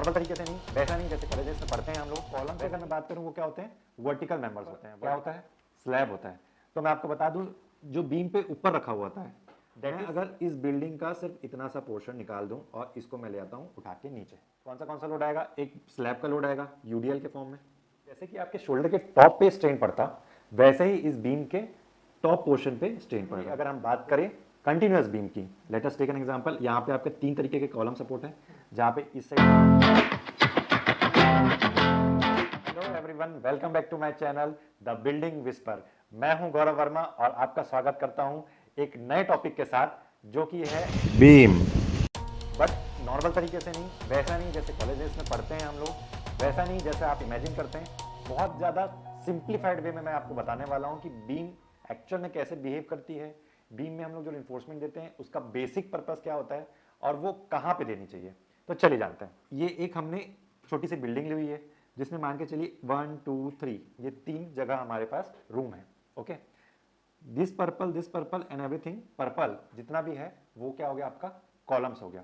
Normal तरीके से नहीं, वैसा नहीं जैसे कॉलेजेस में पढ़ते हैं हम लोग। कॉलम की अगर मैं बात करूँ वो क्या होते हैं, वर्टिकल मेंबर्स होते हैं। क्या होता है, स्लैब होता है। तो मैं आपको बता दूं, जो बीम पे ऊपर रखा हुआ होता है, मैं अगर इस बिल्डिंग का सिर्फ इतना सा पोर्शन निकाल दूं और इसको मैं ले आता हूं उठा के नीचे, कौन सा लोड आएगा, एक स्लैब का लोड आएगा यूडीएल के फॉर्म में। जैसे कि आपके शोल्डर के टॉप पे स्ट्रेन पड़ता, वैसे ही इस बीम के टॉप पोर्शन पे स्ट्रेन पड़ेगा। अगर हम बात करें कंटिन्यूअस बीम की, let us take an example. यहाँ पे आपके 3 तरीके के कॉलम सपोर्ट है, जहाँ पे इस side. Hello everyone, welcome back to my channel the building whisper. मैं हूं गौरव वर्मा और आपका स्वागत करता हूं एक नए टॉपिक के साथ, जो कि है बीम। बट नॉर्मल तरीके से नहीं, वैसा नहीं जैसे कॉलेजेस में पढ़ते हैं हम लोग, वैसा नहीं जैसे आप इमेजिन करते हैं। बहुत ज़्यादा सिंप्लीफाइड वे में मैं आपको बताने वाला हूँ कि बीम एक्चुअल में कैसे बिहेव करती है, बीम में हम लोग जो इन्फोर्समेंट देते हैं उसका बेसिक पर्पस क्या होता है और वो कहाँ पे देनी चाहिए। तो चलिए जानते हैं। ये एक हमने छोटी सी बिल्डिंग ली हुई है, जिसमें मान के चलिए 1 2 3 ये 3 जगह हमारे पास रूम है। Okay, this purple and everything, purple जितना भी है वो क्या हो गया, आपका कॉलम्स हो गया।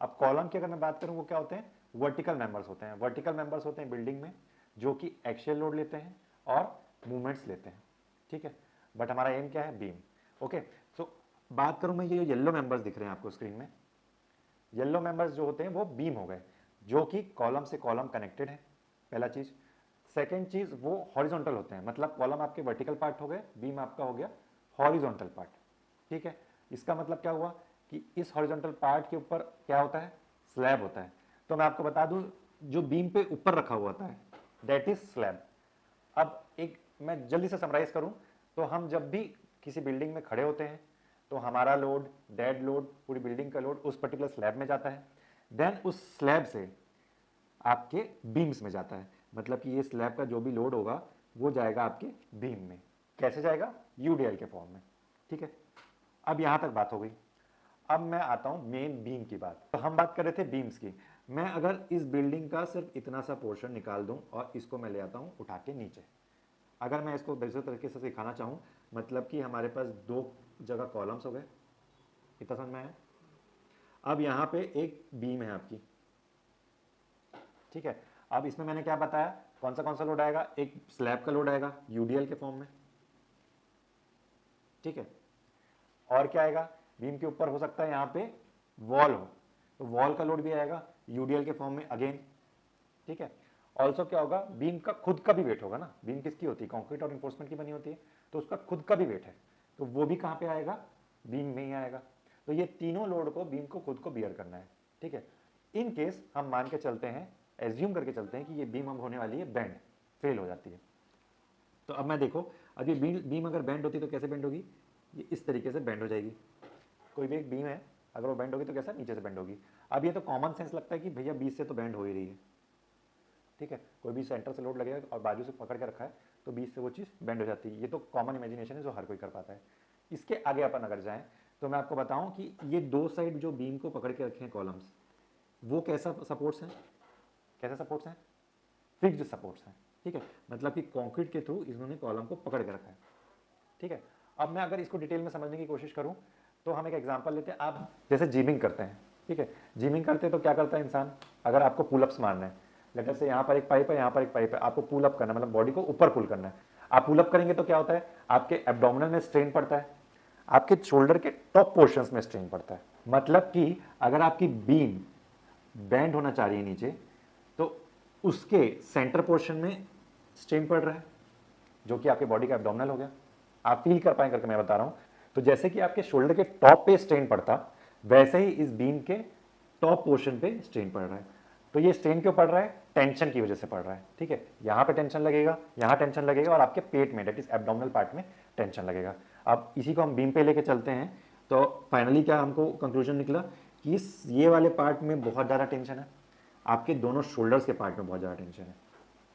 अब कॉलम की अगर मैं बात करूं वो क्या होते हैं, वर्टिकल मेंबर्स होते हैं। वर्टिकल मेंबर्स होते हैं बिल्डिंग में, जो कि एक्सियल लोड लेते हैं और मूवमेंट्स लेते हैं। ठीक है, बट हमारा एम क्या है, बीम। ओके, सो बात करूं मैं, ये जो येलो मेंबर्स दिख रहे हैं आपको स्क्रीन में, येलो मेंबर्स जो होते हैं वो बीम हो गए, जो कि कॉलम से कॉलम कनेक्टेड है, पहला चीज। सेकेंड चीज, वो हॉरिजॉन्टल होते हैं, मतलब कॉलम आपके वर्टिकल पार्ट हो गए, बीम आपका हो गया हॉरिजॉन्टल पार्ट। ठीक है, इसका मतलब क्या हुआ कि इस हॉरिजॉन्टल पार्ट के ऊपर क्या होता है, स्लैब होता है। तो मैं आपको बता दूं, जो बीम पे ऊपर रखा हुआ होता है दैट इज स्लैब। अब एक मैं जल्दी से समराइज करूं, तो हम जब भी किसी बिल्डिंग में खड़े होते हैं तो हमारा लोड, डेड लोड, पूरी बिल्डिंग का लोड उस पर्टिकुलर स्लैब में जाता है, देन उस स्लैब से आपके बीम्स में जाता है। मतलब कि ये स्लैब का जो भी लोड होगा वो जाएगा आपके बीम में। कैसे जाएगा, यूडीएल के फॉर्म में। ठीक है, अब यहां तक बात हो गई। अब मैं आता हूं मेन बीम की बात। तो हम बात कर रहे थे बीम्स की। मैं अगर इस बिल्डिंग का सिर्फ इतना सा पोर्शन निकाल दूं और इसको मैं ले आता हूं उठा के नीचे, अगर मैं इसको दूसरे तरीके से सिखाना चाहूं, मतलब कि हमारे पास 2 जगह कॉलम्स हो गए, इतना समझ में आया। अब यहां पे एक बीम है आपकी। ठीक है, अब इसमें मैंने क्या बताया, कौन सा लोड आएगा, एक स्लैब का लोड आएगा यूडीएल के फॉर्म में। ठीक है, और क्या आएगा, बीम के ऊपर हो सकता है यहाँ पे वॉल हो, तो वॉल का लोड भी आएगा यूडीएल के फॉर्म में अगेन। ठीक है, ऑल्सो क्या होगा, बीम का खुद का भी वेट होगा ना, बीम किसकी होती है, कंक्रीट और इन्फोर्समेंट की बनी होती है, तो उसका खुद का भी वेट है, तो वो भी कहाँ पे आएगा, बीम में ही आएगा। तो ये तीनों लोड को बीम को खुद को बियर करना है। ठीक है, इन केस हम मान के चलते हैं, एज्यूम करके चलते हैं कि ये बीम अब होने वाली है बेंड, फेल हो जाती है। तो अब मैं देखो, अब ये बीम अगर बेंड होती तो कैसे बेंड होगी, ये इस तरीके से बेंड हो जाएगी। कोई भी एक बीम है, अगर वो बेंड होगी तो कैसा, नीचे से बेंड होगी। अब ये तो कॉमन सेंस लगता है कि भैया बीच से तो बेंड हो ही रही है। ठीक है, कोई भी सेंटर से लोड लगेगा और बाजू से पकड़ के रखा है तो बीच से वो चीज़ बेंड हो जाती है। ये तो कॉमन इमेजिनेशन है जो हर कोई कर पाता है। इसके आगे अपन अगर जाएं तो मैं आपको बताऊं कि ये 2 साइड जो बीम को पकड़ के रखे हैं कॉलम्स, वो कैसा सपोर्ट्स हैं, कैसे सपोर्ट्स हैं, फिक्स्ड सपोर्ट्स हैं। ठीक है, मतलब कि कंक्रीट के थ्रू इन्होंने कॉलम को पकड़ के रखा है। ठीक है, अब मैं अगर इसको डिटेल में समझने की कोशिश करूं तो हम एक एग्जांपल लेते हैं। आप जैसे जिमिंग करते हैं, ठीक है, जिमिंग करते हैं तो क्या करता है इंसान, अगर आपको पुलअप्स मारना है, लेटर से यहाँ पर एक पाइप है, यहाँ पर एक पाइप है, आपको पुल अप करना है, मतलब बॉडी को ऊपर पुल करना है। आप पुल अप करेंगे तो क्या होता है, आपके एब्डोमिनल में स्ट्रेन पड़ता है, आपके शोल्डर के टॉप पोर्शंस में स्ट्रेन पड़ता है। मतलब कि अगर आपकी बीम बैंड होना चाह रही है नीचे, तो उसके सेंटर पोर्शन में स्ट्रेन पड़ रहा है, जो कि आपके बॉडी का एब्डोमिनल हो गया। आप फील कर पाए करके मैं बता रहा हूं। तो जैसे कि आपके शोल्डर के टॉप पे स्ट्रेन पड़ता, वैसे ही इस बीम के टॉप पोर्शन पे स्ट्रेन पड़ रहा है। तो ये स्ट्रेन क्यों पड़ रहा है, टेंशन की वजह से पड़ रहा है। ठीक है, यहां पे टेंशन लगेगा, यहां टेंशन लगेगा और आपके पेट में, दैट इज एब्डोमिनल पार्ट में टेंशन लगेगा। अब इसी को हम बीम पे लेके चलते हैं, तो फाइनली क्या हमको कंक्लूजन निकला कि ये वाले पार्ट में बहुत ज़्यादा टेंशन है, आपके दोनों शोल्डर्स के पार्ट में बहुत ज़्यादा टेंशन है।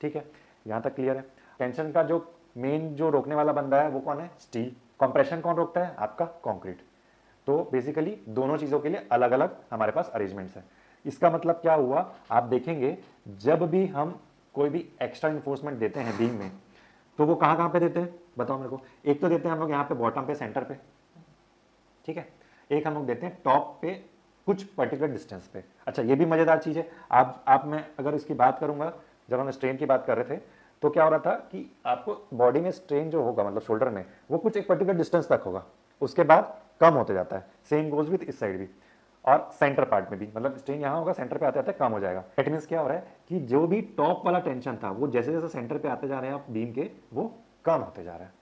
ठीक है, यहां तक क्लियर है। टेंशन का जो मेन जो रोकने वाला बंदा है वो कौन है, स्टील। कंप्रेशन कौन रोकता है, आपका कंक्रीट। तो बेसिकली दोनों चीजों के लिए अलग अलग हमारे पास अरेंजमेंट्स है। इसका मतलब क्या हुआ, आप देखेंगे जब भी हम कोई भी एक्स्ट्रा इन्फोर्समेंट देते हैं बीम में, तो वो कहां कहां पे देते हैं, बताओ मेरे को। एक तो देते हैं हम लोग यहाँ पे बॉटम पे, सेंटर पे। ठीक है, एक हम लोग देते हैं टॉप पे कुछ पर्टिकुलर डिस्टेंस पे। अच्छा, ये भी मजेदार चीज है, आप मैं अगर इसकी बात करूंगा, जब हम स्ट्रेन की बात कर रहे थे तो क्या हो रहा था कि आपको बॉडी में स्ट्रेन जो होगा, मतलब शोल्डर में, वो कुछ एक पर्टिकुलर डिस्टेंस तक होगा, उसके बाद कम होते जाता है। सेम गोज विथ इस साइड भी, और सेंटर पार्ट में भी, मतलब स्ट्रेन यहाँ होगा, सेंटर पे आते आते कम हो जाएगा। दैट मींस क्या हो रहा है कि जो भी टॉप वाला टेंशन था वो जैसे जैसे सेंटर पे आते जा रहे हैं आप बीम के, वो कम होते जा रहा है।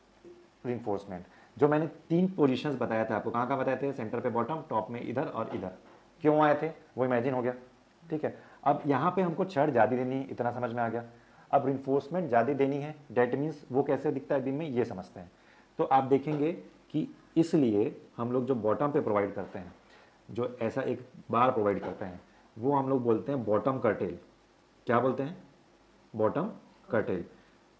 रिइंफोर्समेंट जो मैंने 3 पोजीशंस बताया था आपको, कहाँ कहाँ बताए थे, सेंटर पे बॉटम, टॉप में इधर और इधर, क्यों आए थे वो इमेजिन हो गया। ठीक है, अब यहाँ पे हमको छड़ ज़्यादा देनी है, इतना समझ में आ गया। अब रिइंफोर्समेंट ज़्यादा देनी है, डेट मीन्स वो कैसे दिखता है बीम में, ये समझते हैं। तो आप देखेंगे कि इसलिए हम लोग जो बॉटम पे प्रोवाइड करते हैं, जो ऐसा एक बार प्रोवाइड करते हैं, वो हम लोग बोलते हैं बॉटम कर्टेल। क्या बोलते हैं? Bottom cartel.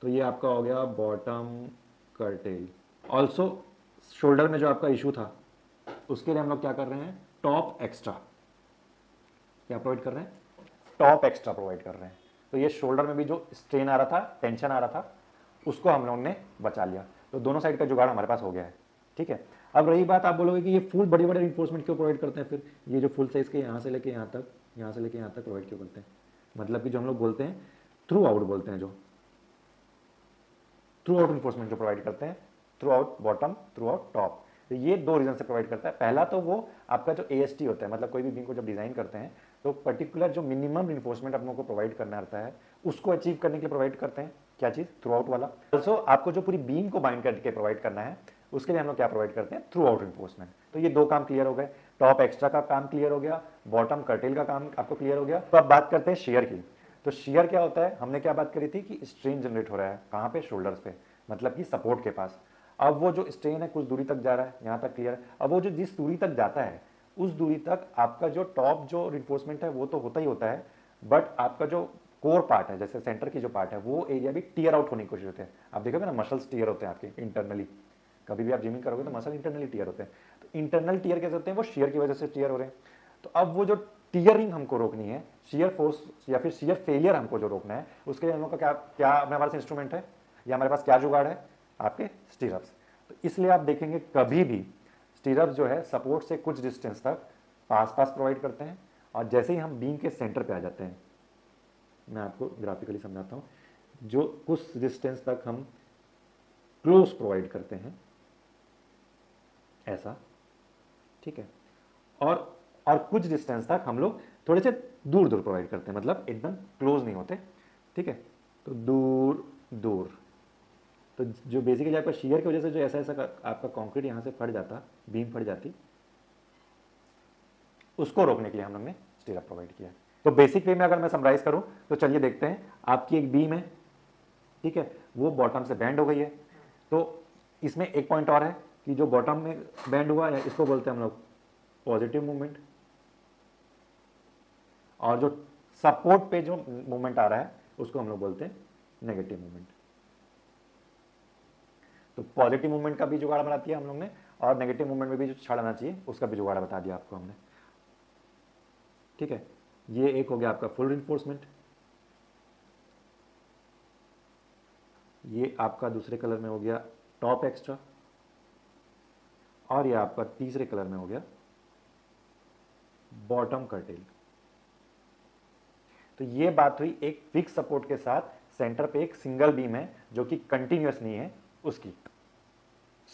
तो ये आपका हो गया बॉटम कर्टेल। ऑल्सो शोल्डर में जो आपका इशू था, उसके लिए हम लोग क्या कर रहे हैं, टॉप एक्स्ट्रा। क्या प्रोवाइड कर रहे हैं? टॉप एक्स्ट्रा प्रोवाइड कर रहे हैं। तो ये शोल्डर में भी जो स्ट्रेन आ रहा था, टेंशन आ रहा था, उसको हम लोगों ने बचा लिया। तो दोनों साइड का जुगाड़ हमारे पास हो गया है। ठीक है, अब रही बात, आप बोलोगे कि ये फुल बड़े बड़े रिइंफोर्समेंट क्यों प्रोवाइड करते हैं फिर, ये जो फुल साइज के यहाँ से लेके यहाँ तक, यहाँ से लेके यहाँ तक प्रोवाइड क्यों करते हैं? मतलब कि जो हम लोग बोलते हैं थ्रू आउट बोलते हैं, जो थ्रू आउट इन्फोर्समेंट जो प्रोवाइड करते हैं, through out bottom, through out top. तो ये 2 रीजन से प्रोवाइड करता है। पहला तो वो आपका जो AST होता है, मतलब कोई भी बीम को जब डिजाइन करते हैं तो पर्टिकुलर जो मिनिमम इन्फोर्समेंट अपनों को प्रोवाइड करना रहता है, उसको अचीव करने के लिए प्रोवाइड करते हैं। क्या चीज? थ्रू आउट वाला। ऑल्सो आपको जो पूरी बीम को बाइंड करके प्रोवाइड करना है, उसके लिए हम लोग क्या प्रोवाइड करते हैं, थ्रू आउट इन्फोर्समेंट। तो ये 2 काम क्लियर हो गए, टॉप एक्स्ट्रा का काम क्लियर हो गया, बॉटम कर्टेल का काम आपको क्लियर हो गया। तो अब बात करते हैं शेयर की। तो शेयर क्या होता है, हमने क्या बात करी थी कि स्ट्रेन जनरेट हो रहा है कहाँ पे, शोल्डर्स पे, मतलब कि सपोर्ट के पास। अब वो जो स्ट्रेन है कुछ दूरी तक जा रहा है, यहाँ तक क्लियर है। अब वो जो जिस दूरी तक जाता है, उस दूरी तक आपका जो टॉप जो रिइंफोर्समेंट है वो तो होता ही होता है, बट आपका जो कोर पार्ट है, जैसे सेंटर की जो पार्ट है, वो एरिया भी टीयर आउट होने की कोशिश होते हैं। आप देखोगे ना, मसल्स टीयर होते हैं आपके इंटरनली, कभी भी आप जिमिंग करोगे तो मसल इंटरनली टीयर होते हैं। तो इंटरनल टीयर कैसे होते हैं, वो शेयर की वजह से टीयर हो रहे हैं। तो अब वो जो टीयरिंग हमको रोकनी है, शेयर फोर्स या फिर शेयर फेलियर हमको जो रोकना है, उसके लिए हम लोग का क्या क्या हमारे पास इंस्ट्रूमेंट है, या हमारे पास क्या जुगाड़ है, आपके स्टीरअप्स। तो इसलिए आप देखेंगे कभी भी स्टीरअप्स जो है सपोर्ट से कुछ डिस्टेंस तक पास पास प्रोवाइड करते हैं, और जैसे ही हम बीम के सेंटर पे आ जाते हैं, मैं आपको ग्राफिकली समझाता हूँ, जो कुछ डिस्टेंस तक हम क्लोज प्रोवाइड करते हैं, ऐसा, ठीक है, और कुछ डिस्टेंस तक हम लोग थोड़े से दूर दूर प्रोवाइड करते हैं, मतलब एकदम क्लोज नहीं होते। ठीक है, तो दूर दूर। तो जो बेसिकली आपका शेयर की वजह से जो ऐसा ऐसा आपका कंक्रीट यहाँ से फट जाता, बीम फट जाती, उसको रोकने के लिए हम लोग ने स्टीरअप प्रोवाइड किया। तो बेसिक वे में अगर मैं समराइज करूं तो चलिए देखते हैं, आपकी एक बीम है, ठीक है, वो बॉटम से बैंड हो गई है। तो इसमें एक पॉइंट और है कि जो बॉटम में बैंड हुआ है, इसको बोलते हैं हम लोग पॉजिटिव मूवमेंट, और जो सपोर्ट पे जो मूवमेंट आ रहा है उसको हम लोग बोलते हैं नेगेटिव मूवमेंट। तो पॉजिटिव मूवमेंट का भी जुगाड़ बना दिया हम लोग ने, और नेगेटिव मूवमेंट में भी जो छड़ आना चाहिए उसका भी जुगाड़ बता दिया आपको हमने। ठीक है, ये एक हो गया आपका फुल रिइंफोर्समेंट, ये आपका दूसरे कलर में हो गया टॉप एक्स्ट्रा, और ये आपका तीसरे कलर में हो गया बॉटम कर्टेल। तो ये बात हुई एक फिक्स सपोर्ट के साथ सेंटर पे एक सिंगल बीम है जो कि कंटिन्यूअस नहीं है उसकी।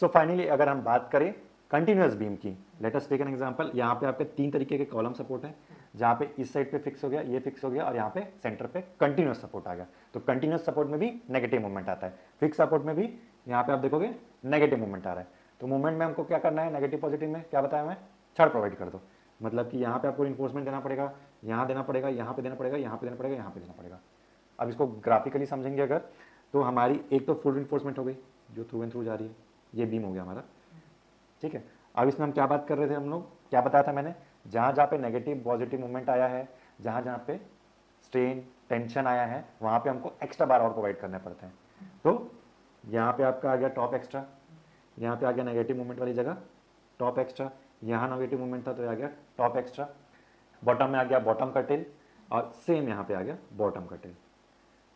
सो फाइनली अगर हम बात करें कंटिन्यूअस बीम की, let us take an example. यहाँ पे आपके 3 तरीके के कॉलम सपोर्ट है, जहाँ पे इस साइड पे फिक्स हो गया, ये फिक्स हो गया, और यहाँ पे सेंटर पे कंटिन्यूअस सपोर्ट आ गया। तो कंटिन्यूअस सपोर्ट में भी नेगेटिव मूवमेंट आता है, फिक्स सपोर्ट में भी यहाँ पे आप देखोगे नेगेटिव मूवमेंट आ रहा है। तो मूवमेंट में हमको क्या करना है, नेगेटिव पॉजिटिव में क्या बताया मैं, छड़ प्रोवाइड कर दो। मतलब कि यहाँ पे आपको इन्फोर्समेंट देना पड़ेगा, यहाँ देना पड़ेगा, यहाँ पे देना पड़ेगा, यहाँ पे देना पड़ेगा, यहाँ पे देना पड़ेगा। अब इसको ग्राफिकली समझेंगे अगर, तो हमारी एक तो फुल इन्फोर्समेंट हो गई जो थ्रू एंड थ्रू जा रही है, ये बीम हो गया हमारा। ठीक है, अब इसमें हम क्या बात कर रहे थे, हम लोग क्या बताया था मैंने, जहाँ जहाँ पे नेगेटिव पॉजिटिव मूवमेंट आया है, जहाँ जहाँ पे स्ट्रेन टेंशन आया है, वहाँ पे हमको एक्स्ट्रा बार और प्रोवाइड करने पड़ते हैं। तो यहाँ पे आपका आ गया टॉप एक्स्ट्रा, यहाँ पे आ गया नेगेटिव मूवमेंट वाली जगह टॉप एक्स्ट्रा, यहाँ नेगेटिव मूवमेंट था तो आ गया टॉप एक्स्ट्रा, बॉटम में आ गया बॉटम कर्टेल, और सेम यहाँ पे आ गया बॉटम कर्टेल।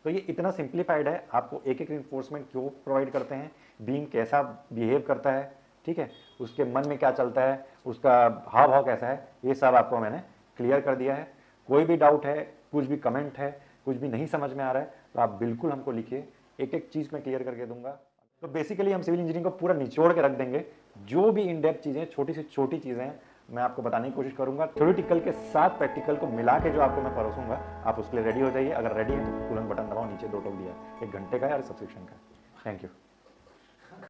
तो ये इतना सिंप्लीफाइड है, आपको एक एक रिइंफोर्समेंट क्यों प्रोवाइड करते हैं, बीम कैसा बिहेव करता है, ठीक है, उसके मन में क्या चलता है, उसका हाव भाव कैसा है, ये सब आपको मैंने क्लियर कर दिया है। कोई भी डाउट है, कुछ भी कमेंट है, कुछ भी नहीं समझ में आ रहा है तो आप बिल्कुल हमको लिखिए, एक एक चीज़ मैं क्लियर करके दूंगा। तो बेसिकली हम सिविल इंजीनियरिंग को पूरा निचोड़ के रख देंगे, जो भी इन डेप्थ चीज़ें, छोटी से छोटी चीज़ें हैं, मैं आपको बताने की कोशिश करूंगा। थ्योरेटिकल के साथ प्रैक्टिकल को मिला के जो आपको मैं परोसूंगा, आप उसके लिए रेडी हो जाइए। अगर रेडी है तो तुरंत बटन दबाओ, नीचे 2 टोक दिया, 1 घंटे का है और सब्सक्रिप्शन का। Thank you.